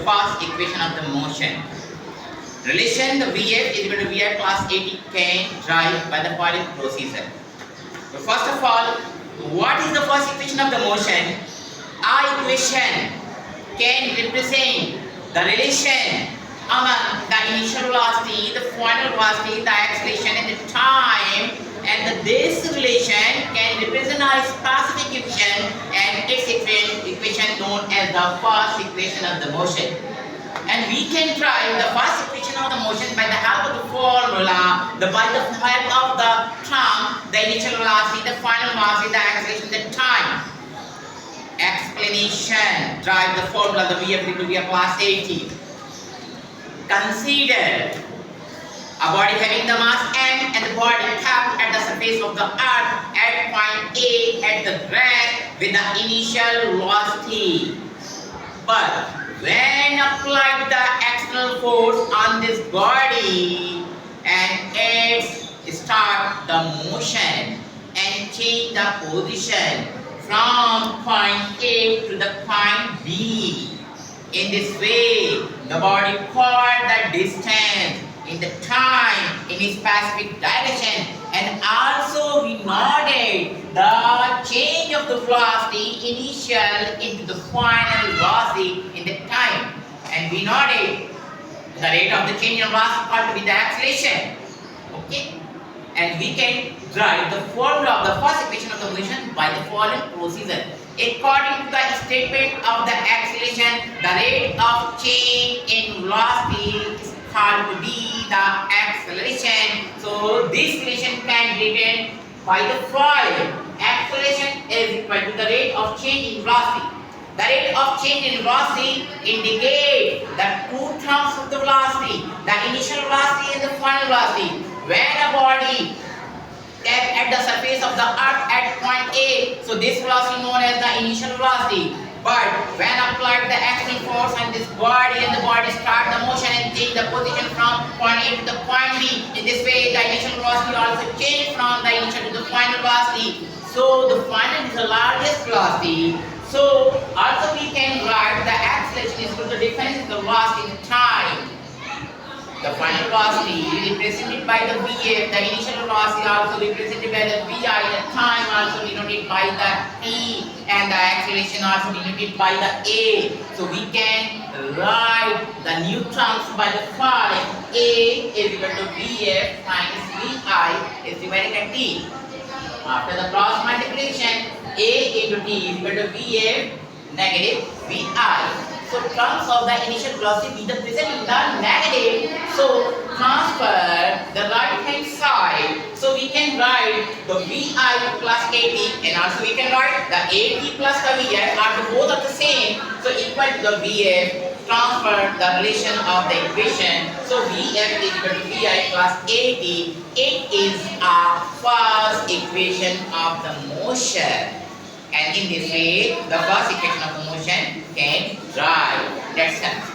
first equation of the motion. Relation the Vf is equal to Vi plus At can derived by the following procedure. So first of all, what is the first equation of the motion? Our equation can represent the relation among the initial velocity, the final velocity, the acceleration and the time, and this relation can represent a specific equation and its equation known as the first equation of the motion. And we can derive the first equation of the motion by the help of the formula, by the help of the term, the initial velocity, the final velocity, the acceleration, the time. Explanation: derive the formula, the Vf equal to Vi plus At. Consider a body having the mass m and the body kept at the surface of the earth at point A at the rest with the initial velocity. But when applied the external force on this body and it start the motion and change the position from point A to the point B. In this way, the body covered the distance in the time in a specific direction, and also we noted the change of the velocity initial into the final velocity in the time, and we noted the rate of the change of velocity called to be the acceleration. Okay, and we can derive the formula of the first equation of the motion by the following procedure. According to the statement of the acceleration, the rate of change in velocity is called to be the acceleration. So this relation can be written by the following. Acceleration is equal to the rate of change in velocity. The rate of change in velocity indicates the two terms of the velocity, the initial velocity and the final velocity. When a body at the surface of the earth at point A, so this velocity known as the initial velocity. But when applied the external force on this body and the body start the motion and change the position from point A to the point B, in this way the initial velocity also change from the initial to the final velocity. So the final is the largest velocity. So also we can write the acceleration is equal to the difference in the velocity in time. The final velocity represented by the Vf, the initial velocity also represented by the Vi, the time also denoted by the T, and the acceleration also denoted by the A. So we can write the new terms by the following. A is equal to Vf minus Vi is divided by T. After the cross multiplication, A into T is equal to Vf negative Vi. So terms of the initial velocity be the present in the negative. So transfer the right hand side. So we can write the Vi plus At, and also we can write the At plus the Vi are both of the same. So equal to the Vf. Transfer the relation of the equation. So Vf is equal to Vi plus At. It is our first equation of the motion. And in this way, the first equation of the motion can derive. That's it.